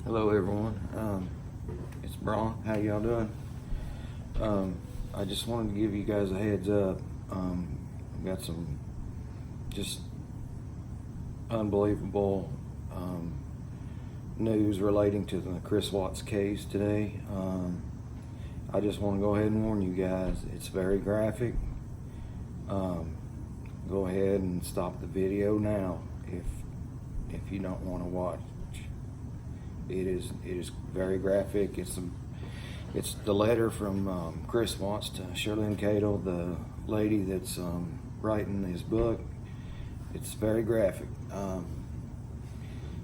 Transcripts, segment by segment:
Hello everyone, it's Braun. How y'all doing? I just wanted to give you guys a heads up. I've got some just unbelievable news relating to the Chris Watts case today. I just want to go ahead and warn you guys, it's very graphic. Go ahead and stop the video now if you don't want to watch. It is very graphic. It's the letter from Chris Watts to Shirley Cato, the lady that's writing his book. It's very graphic. It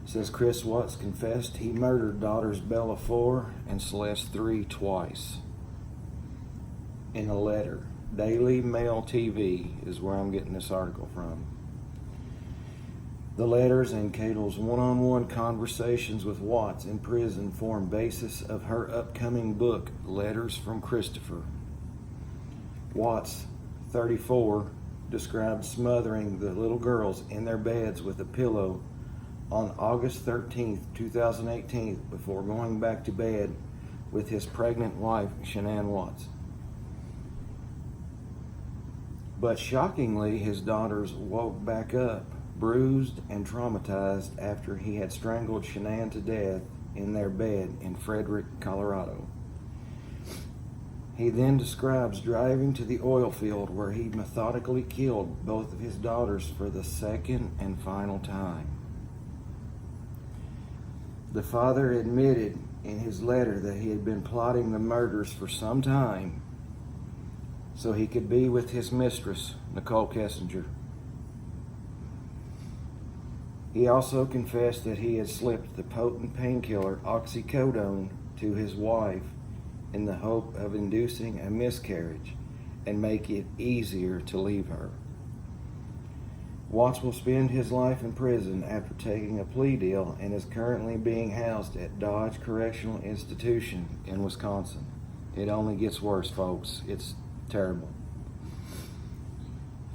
says Chris Watts confessed he murdered daughters Bella 4 and Celeste 3 twice. In a letter, Daily Mail TV is where I'm getting this article from. The letters and Cato's one-on-one conversations with Watts in prison form basis of her upcoming book, Letters from Christopher. Watts, 34, described smothering the little girls in their beds with a pillow on August 13th, 2018, before going back to bed with his pregnant wife, Shanann Watts. But shockingly, his daughters woke back up, bruised and traumatized after he had strangled Shanann to death in their bed in Frederick, Colorado. He then describes driving to the oil field where he methodically killed both of his daughters for the second and final time. The father admitted in his letter that he had been plotting the murders for some time so he could be with his mistress, Nicole Kessinger. He also confessed that he had slipped the potent painkiller oxycodone to his wife in the hope of inducing a miscarriage and make it easier to leave her. Watts will spend his life in prison after taking a plea deal and is currently being housed at Dodge Correctional Institution in Wisconsin. It only gets worse, folks. It's terrible.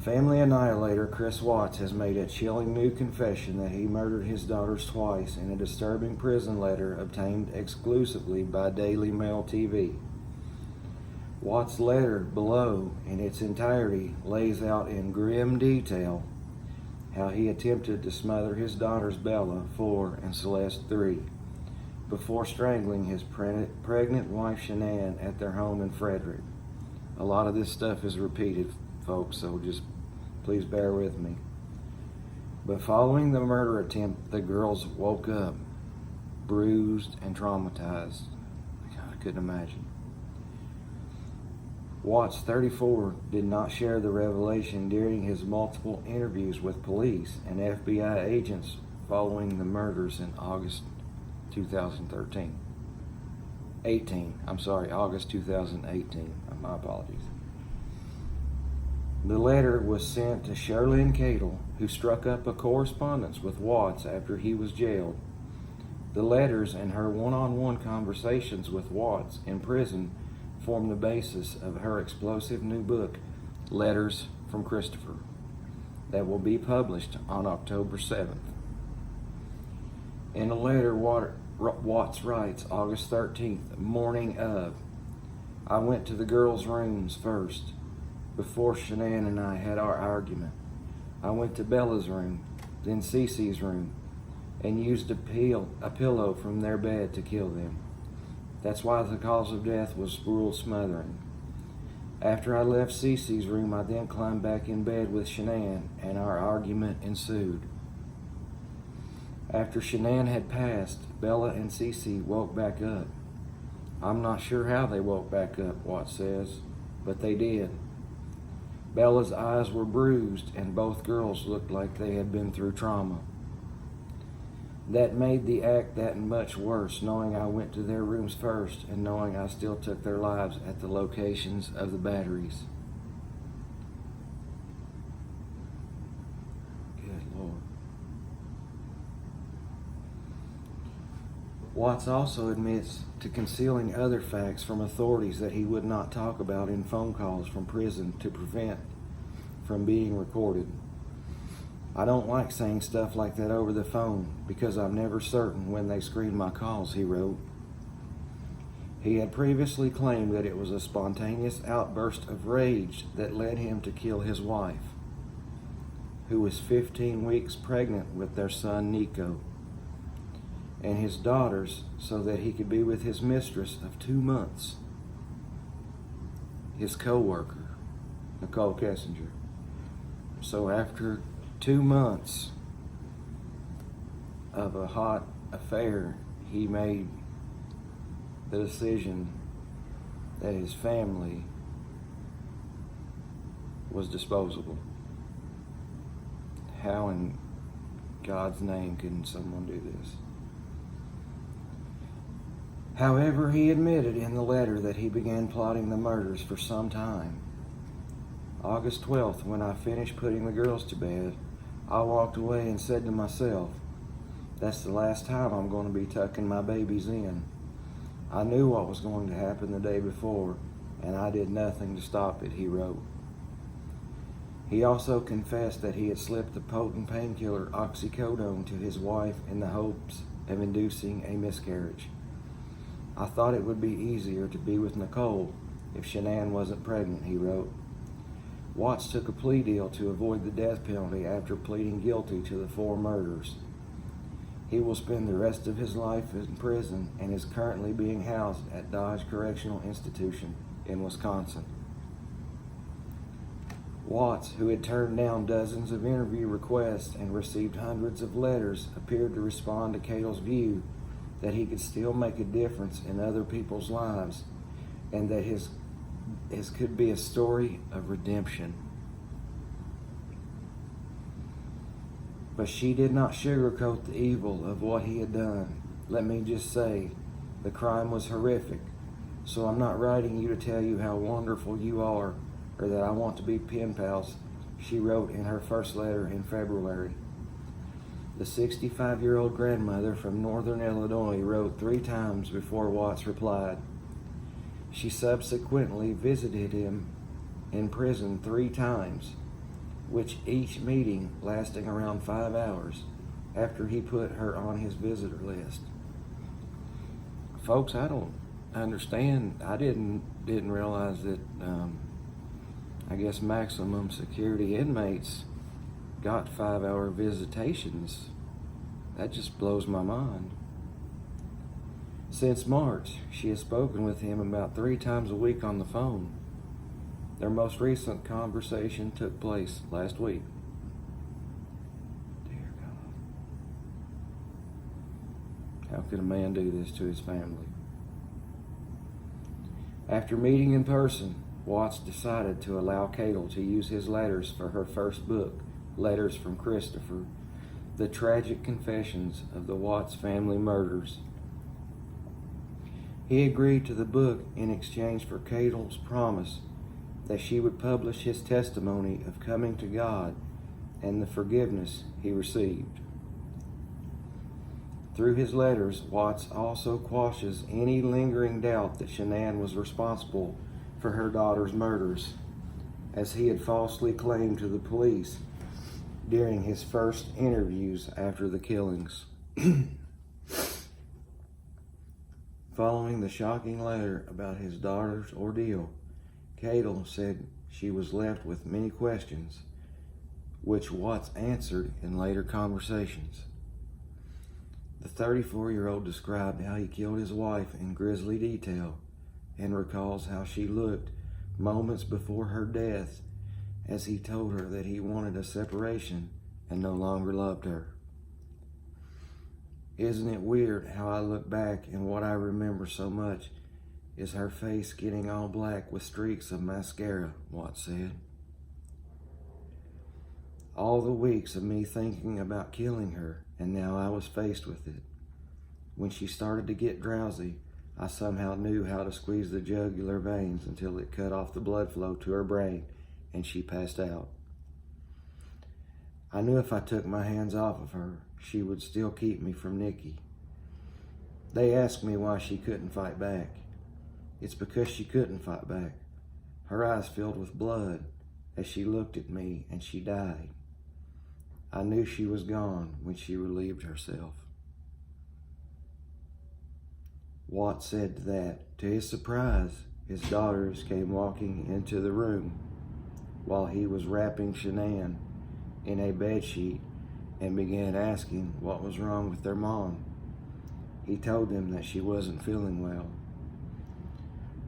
Family annihilator Chris Watts has made a chilling new confession that he murdered his daughters twice in a disturbing prison letter obtained exclusively by Daily Mail TV. Watts' letter below in its entirety lays out in grim detail how he attempted to smother his daughters Bella 4 and Celeste 3 before strangling his pregnant wife Shanann at their home in Frederick. A lot of this stuff is repeated, folks, so just please bear with me. But following the murder attempt, the girls woke up, bruised and traumatized. I couldn't imagine. Watts, 34, did not share the revelation during his multiple interviews with police and FBI agents following the murders in August 2018. August 2018. My apologies. The letter was sent to Shirley Cato, who struck up a correspondence with Watts after he was jailed. The letters and her one-on-one conversations with Watts in prison form the basis of her explosive new book, Letters from Christopher, that will be published on October 7th. In a letter, Watts writes, August 13th, morning of, I went to the girls' rooms first, before Shanann and I had our argument. I went to Bella's room, then Cece's room, and used a pillow from their bed to kill them. That's why the cause of death was ruled smothering. After I left Cece's room, I then climbed back in bed with Shanann, and our argument ensued. After Shanann had passed, Bella and Cece woke back up. I'm not sure how they woke back up, Watts says, but they did. Bella's eyes were bruised, and both girls looked like they had been through trauma. That made the act that much worse, knowing I went to their rooms first and knowing I still took their lives at the locations of the batteries. Good Lord. Watts also admits to concealing other facts from authorities that he would not talk about in phone calls from prison to prevent from being recorded. I don't like saying stuff like that over the phone because I'm never certain when they screen my calls, he wrote. He had previously claimed that it was a spontaneous outburst of rage that led him to kill his wife, who was 15 weeks pregnant with their son Nico, and his daughters, so that he could be with his mistress of 2 months, his co-worker, Nicole Kessinger. So after 2 months of a hot affair, he made the decision that his family was disposable. How in God's name can someone do this? However, he admitted in the letter that he began plotting the murders for some time. August 12th, when I finished putting the girls to bed, I walked away and said to myself, that's the last time I'm going to be tucking my babies in. I knew what was going to happen the day before, and I did nothing to stop it, he wrote. He also confessed that he had slipped the potent painkiller oxycodone to his wife in the hopes of inducing a miscarriage. I thought it would be easier to be with Nicole if Shanann wasn't pregnant, he wrote. Watts took a plea deal to avoid the death penalty after pleading guilty to the 4 murders. He will spend the rest of his life in prison and is currently being housed at Dodge Correctional Institution in Wisconsin. Watts, who had turned down dozens of interview requests and received hundreds of letters, appeared to respond to Cato's view that he could still make a difference in other people's lives and that his could be a story of redemption. But she did not sugarcoat the evil of what he had done. Let me just say, the crime was horrific, so I'm not writing you to tell you how wonderful you are or that I want to be pen pals, she wrote in her first letter in February. The 65-year-old grandmother from northern Illinois wrote 3 times before Watts replied. She subsequently visited him in prison 3 times, which each meeting lasting around 5 hours after he put her on his visitor list. Folks, I don't understand. I didn't realize that I guess maximum security inmates got 5-hour visitations. That just blows my mind. Since March, she has spoken with him about 3 times a week on the phone. Their most recent conversation took place last week. Dear God. How could a man do this to his family? After meeting in person, Watts decided to allow Cato to use his letters for her first book, Letters from Christopher, The Tragic Confessions of the Watts Family Murders. He agreed to the book in exchange for Cato's promise that she would publish his testimony of coming to God and the forgiveness he received. Through his letters, Watts also quashes any lingering doubt that Shanann was responsible for her daughter's murders, as he had falsely claimed to the police during his first interviews after the killings. Following the shocking letter about his daughter's ordeal, Cato said she was left with many questions, which Watts answered in later conversations. The 34-year-old described how he killed his wife in grisly detail and recalls how she looked moments before her death as he told her that he wanted a separation and no longer loved her. Isn't it weird how I look back and what I remember so much is her face getting all black with streaks of mascara, Watts said. All the weeks of me thinking about killing her, and now I was faced with it. When she started to get drowsy, I somehow knew how to squeeze the jugular veins until it cut off the blood flow to her brain and she passed out. I knew if I took my hands off of her, she would still keep me from Nikki. They asked me why she couldn't fight back. It's because she couldn't fight back. Her eyes filled with blood as she looked at me and she died. I knew she was gone when she relieved herself. Watts said that, to his surprise, his daughters came walking into the room while he was wrapping Shanann in a bedsheet and began asking what was wrong with their mom. He told them that she wasn't feeling well.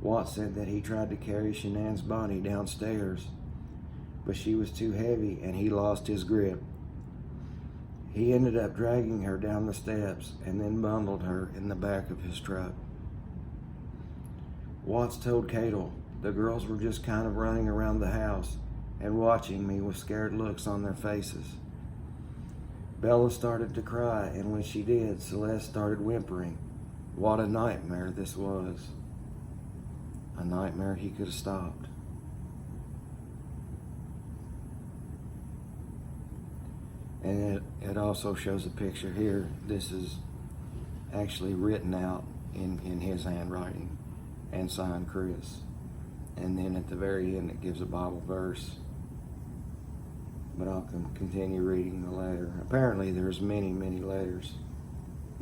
Watts said that he tried to carry Shanann's body downstairs, but she was too heavy and he lost his grip. He ended up dragging her down the steps and then bundled her in the back of his truck. Watts told Cadel, the girls were just kind of running around the house and watching me with scared looks on their faces. Bella started to cry, and when she did, Celeste started whimpering. What a nightmare this was. A nightmare he could have stopped. And it also shows a picture here. This is actually written out in his handwriting and signed Chris. And then at the very end it gives a Bible verse. But I'll continue reading the letter. Apparently there's many, many letters.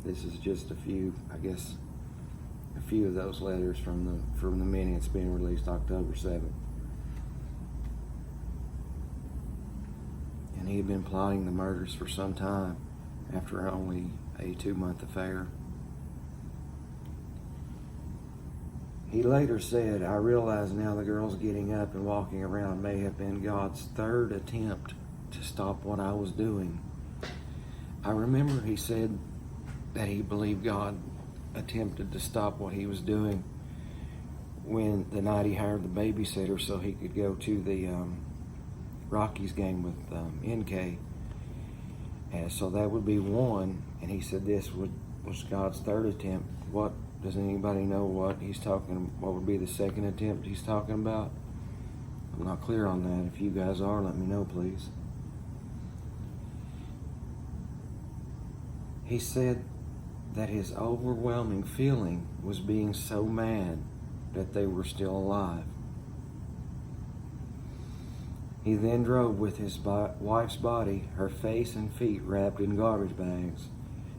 This is just a few, I guess, a few of those letters from the minutes being released October 7th. And he had been plotting the murders for some time after only a 2-month affair. He later said, I realize now the girls getting up and walking around may have been God's third attempt to stop what I was doing. I remember he said that he believed God attempted to stop what he was doing when the night he hired the babysitter so he could go to the Rockies game with NK. And so that would be one, and he said this was God's third attempt. What does anybody know what would be the second attempt he's talking about? I'm not clear on that. If you guys are, let me know, please. He said that his overwhelming feeling was being so mad that they were still alive. He then drove with his wife's body, her face and feet wrapped in garbage bags,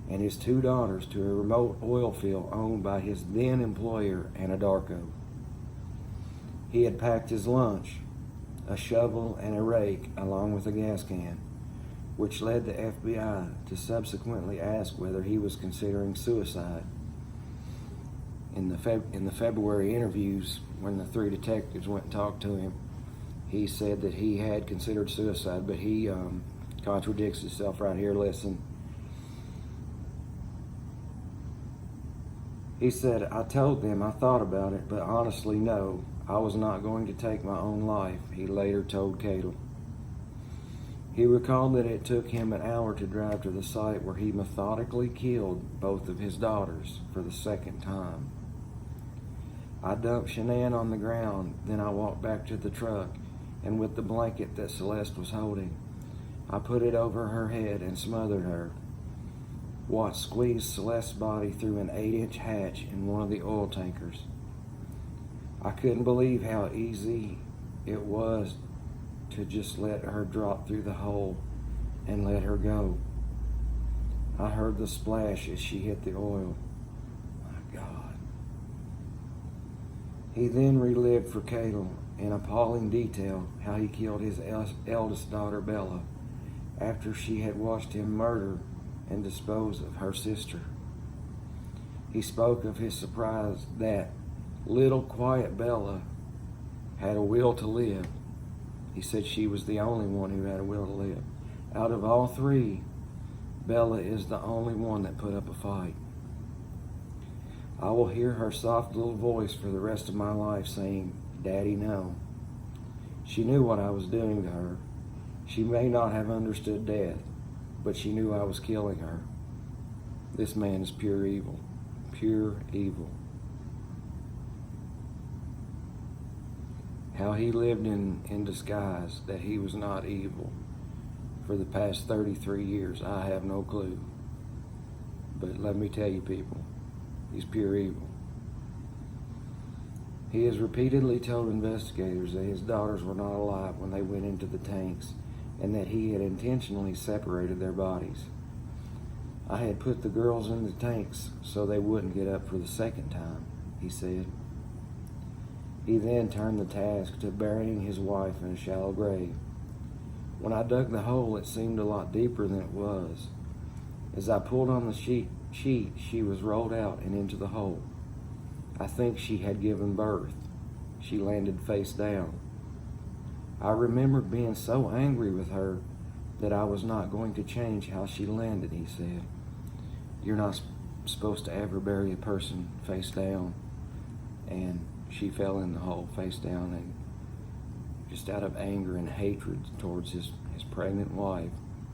and his 2 daughters to a remote oil field owned by his then employer, Anadarko. He had packed his lunch, a shovel and a rake, along with a gas can, which led the FBI to subsequently ask whether he was considering suicide. In the February interviews, when the 3 detectives went and talked to him, he said that he had considered suicide, but he contradicts himself right here. Listen. He said, I told them I thought about it, but honestly, no, I was not going to take my own life, he later told Cadel. He recalled that it took him an hour to drive to the site where he methodically killed both of his daughters for the second time. I dumped Shanann on the ground, then I walked back to the truck, and with the blanket that Celeste was holding, I put it over her head and smothered her. Watts squeezed Celeste's body through an 8-inch hatch in one of the oil tankers. I couldn't believe how easy it was to just let her drop through the hole and let her go. I heard the splash as she hit the oil. My God. He then relived for Cadel in appalling detail how he killed his eldest daughter, Bella, after she had watched him murder and dispose of her sister. He spoke of his surprise that little quiet Bella had a will to live. He said she was the only one who had a will to live. Out of all 3, Bella is the only one that put up a fight. I will hear her soft little voice for the rest of my life saying, Daddy, no. She knew what I was doing to her. She may not have understood death, but she knew I was killing her. This man is pure evil. Pure evil. How he lived in disguise that he was not evil for the past 33 years, I have no clue. But let me tell you, people, he's pure evil. He has repeatedly told investigators that his daughters were not alive when they went into the tanks, and that he had intentionally separated their bodies. I had put the girls in the tanks so they wouldn't get up for the second time, he said. He then turned the task to burying his wife in a shallow grave. When I dug the hole, it seemed a lot deeper than it was. As I pulled on the sheet, she was rolled out and into the hole. I think she had given birth. She landed face down. I remembered being so angry with her that I was not going to change how she landed, he said. You're not supposed to ever bury a person face down. And she fell in the hole face down, and just out of anger and hatred towards his pregnant wife,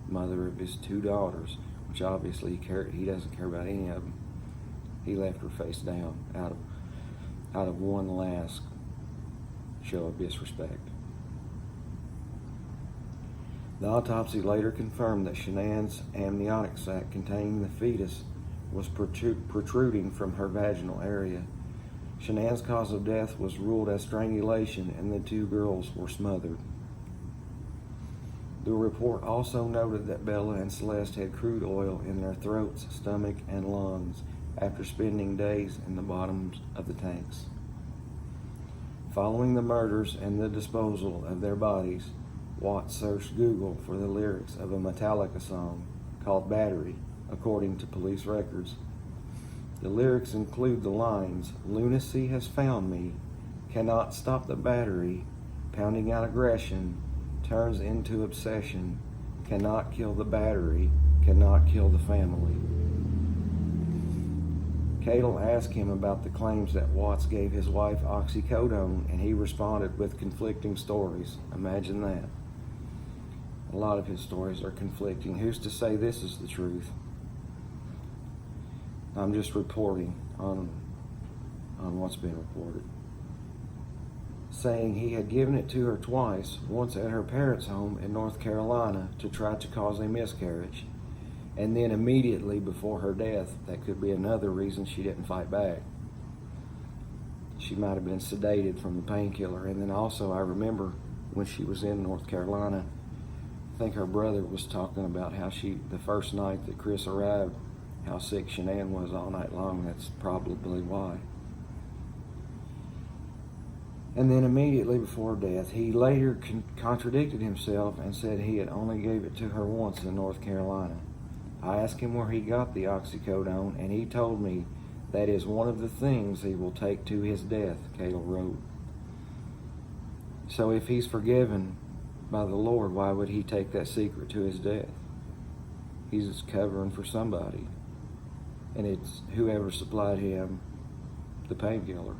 mother of his 2 daughters, which obviously he doesn't care about any of them, he left her face down out of one last show of disrespect. The autopsy later confirmed that Shanann's amniotic sac containing the fetus was protruding from her vaginal area. Shanann's cause of death was ruled as strangulation, and the 2 girls were smothered. The report also noted that Bella and Celeste had crude oil in their throats, stomach, and lungs after spending days in the bottoms of the tanks. Following the murders and the disposal of their bodies, Watts searched Google for the lyrics of a Metallica song called Battery, according to police records. The lyrics include the lines, "Lunacy has found me, cannot stop the battery, pounding out aggression, turns into obsession, cannot kill the battery, cannot kill the family." Cadle asked him about the claims that Watts gave his wife oxycodone, and he responded with conflicting stories. Imagine that. A lot of his stories are conflicting. Who's to say this is the truth? I'm just reporting on what's been reported. Saying he had given it to her twice, once at her parents' home in North Carolina to try to cause a miscarriage, and then immediately before her death. That could be another reason she didn't fight back. She might have been sedated from the painkiller. And then also I remember when she was in North Carolina, I think her brother was talking about how the first night that Chris arrived, how sick Shanann was all night long. That's probably why. And then immediately before death, he later contradicted himself and said he had only gave it to her once in North Carolina. I asked him where he got the oxycodone, and he told me that is one of the things he will take to his death, Cadle wrote. So if he's forgiven by the Lord, why would he take that secret to his death? He's covering for somebody. And it's whoever supplied him the painkiller.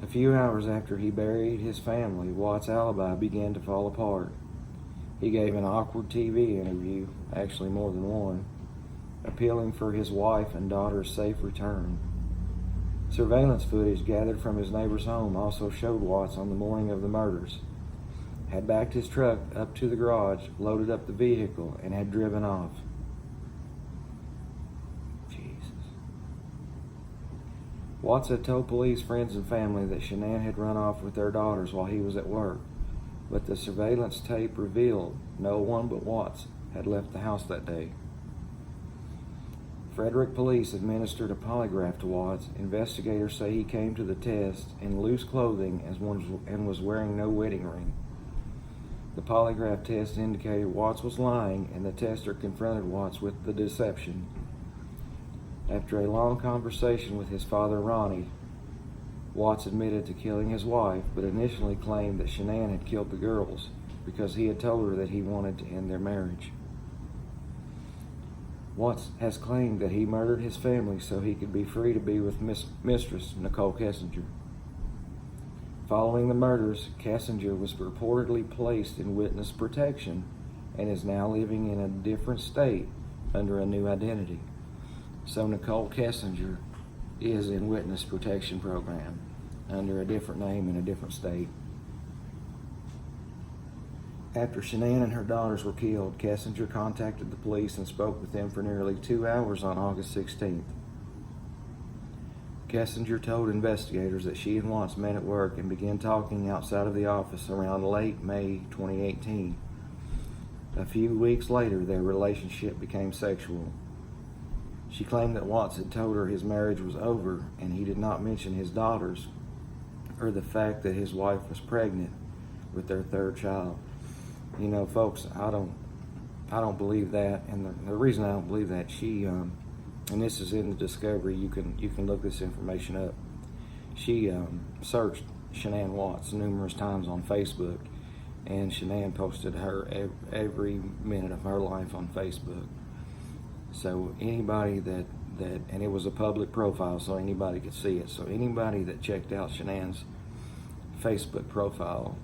A few hours after he buried his family, Watts' alibi began to fall apart. He gave an awkward TV interview, actually more than one, appealing for his wife and daughter's safe return. Surveillance footage gathered from his neighbor's home also showed Watts on the morning of the murders, had backed his truck up to the garage, loaded up the vehicle, and had driven off. Watts had told police, friends, and family that Shanann had run off with their daughters while he was at work, but the surveillance tape revealed no one but Watts had left the house that day. Frederick police administered a polygraph to Watts. Investigators say he came to the test in loose clothing and was wearing no wedding ring. The polygraph test indicated Watts was lying, and the tester confronted Watts with the deception. After a long conversation with his father, Ronnie, Watts admitted to killing his wife, but initially claimed that Shanann had killed the girls because he had told her that he wanted to end their marriage. Watts has claimed that he murdered his family so he could be free to be with Mistress Nicole Kessinger. Following the murders, Kessinger was reportedly placed in witness protection and is now living in a different state under a new identity. So Nicole Kessinger is in witness protection program under a different name in a different state. After Shanann and her daughters were killed, Kessinger contacted the police and spoke with them for nearly 2 hours on August 16th. Kessinger told investigators that she and Watts met at work and began talking outside of the office around late May 2018. A few weeks later, their relationship became sexual. She claimed that Watts had told her his marriage was over, and he did not mention his daughters or the fact that his wife was pregnant with their third child. You know, folks, I don't believe that, and the reason I don't believe that, she and this is in the discovery. You can look this information up. She searched Shanann Watts numerous times on Facebook, and Shanann posted her every minute of her life on Facebook. So anybody that and it was a public profile, so anybody could see it. So anybody that checked out Shanann's Facebook profile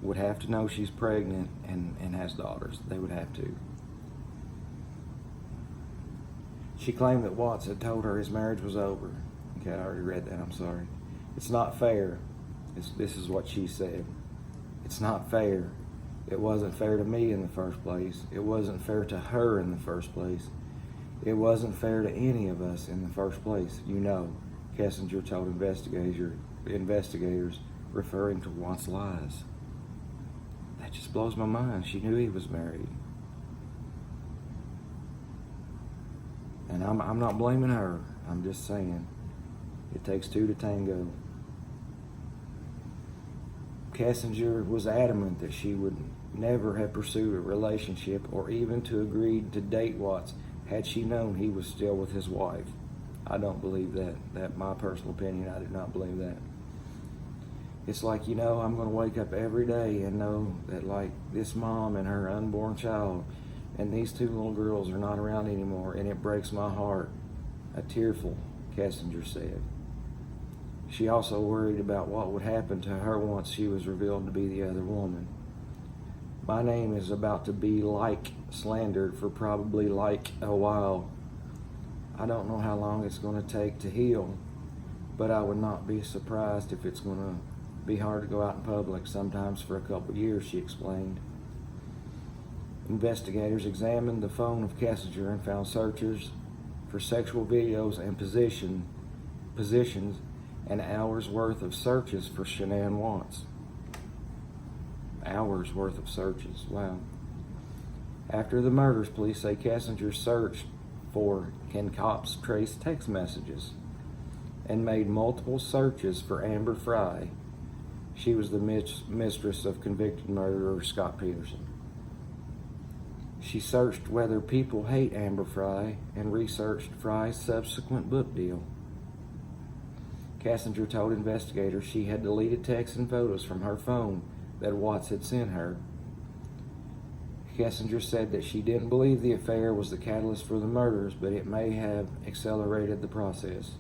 would have to know she's pregnant and has daughters. They would have to. She claimed that Watts had told her his marriage was over. Okay, I already read that, I'm sorry. It's not fair. This is what she said. It's not fair. It wasn't fair to me in the first place. It wasn't fair to her in the first place. It wasn't fair to any of us in the first place. You know, Kessinger told investigators referring to Watts' lies. That just blows my mind. She knew he was married. And I'm not blaming her. I'm just saying it takes two to tango. Kessinger was adamant that she would never have pursued a relationship or even to agree to date Watts had she known he was still with his wife. I don't believe that. That's my personal opinion. I do not believe that. It's like, you know, I'm going to wake up every day and know that, like, this mom and her unborn child and these two little girls are not around anymore, and it breaks my heart. A tearful Kessinger said. She also worried about what would happen to her once she was revealed to be the other woman. My name is about to be slandered for probably a while. I don't know how long it's going to take to heal, but I would not be surprised if it's going to be hard to go out in public, sometimes for a couple years, she explained. Investigators examined the phone of Kessinger and found searches for sexual videos and positions and hours worth of searches for Shanann Watts. Hours worth of searches, wow. After the murders, police say Kessinger searched for can cops trace text messages and made multiple searches for Amber Frey. She was the mistress of convicted murderer Scott Peterson. She searched whether people hate Amber Frey and researched Frey's subsequent book deal. Kessinger told investigators she had deleted texts and photos from her phone that Watts had sent her. Kessinger said that she didn't believe the affair was the catalyst for the murders, but it may have accelerated the process.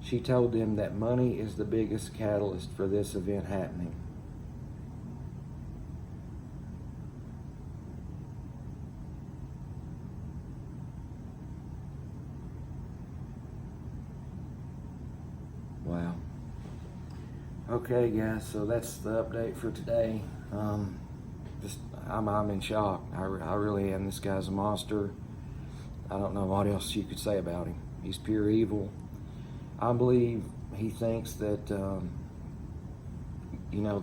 She told them that money is the biggest catalyst for this event happening. Wow. Okay, guys, so that's the update for today. I'm in shock. I really am. This guy's a monster. I don't know what else you could say about him. He's pure evil. I believe he thinks that,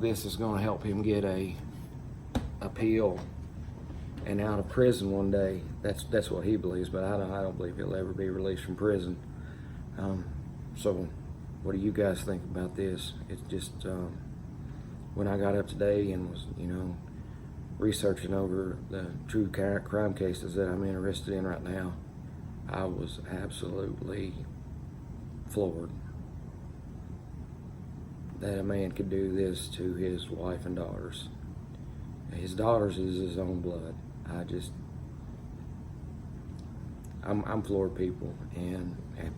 this is going to help him get a appeal and out of prison one day. That's what he believes, but I don't believe he'll ever be released from prison. So what do you guys think about this? It's just, when I got up today and was, researching over the true crime cases that I'm interested in right now, I was absolutely floored that a man could do this to his wife and daughters. His daughters is his own blood. I'm floored, people, and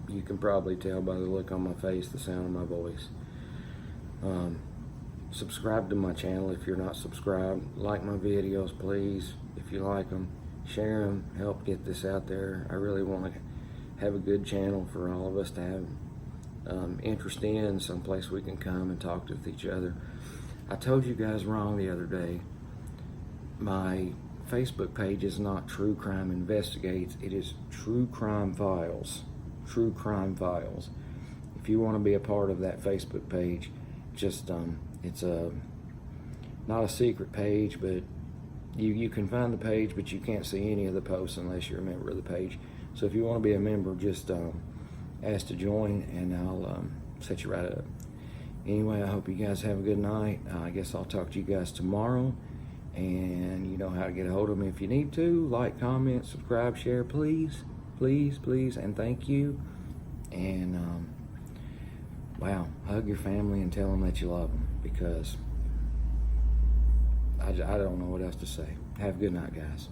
you can probably tell by the look on my face, the sound of my voice. Subscribe to my channel if you're not subscribed. Like my videos, please. If you like them, share them. Help get this out there. I really want to have a good channel for all of us to have interest in, someplace we can come and talk with each other. I told you guys wrong the other day. My Facebook page is not True Crime Investigates. It is True Crime Files. True Crime Files. if you want to be a part of that Facebook page, just it's a not a secret page, but you can find the page, but you can't see any of the posts unless you're a member of the page. So if you want to be a member, just ask to join, and I'll set you right up. Anyway, I hope you guys have a good night. I guess I'll talk to you guys tomorrow. And you know how to get a hold of me if you need to. Like, comment, subscribe, share, please, please, please, and thank you. And wow, hug your family and tell them that you love them, because I don't know what else to say. Have a good night, guys.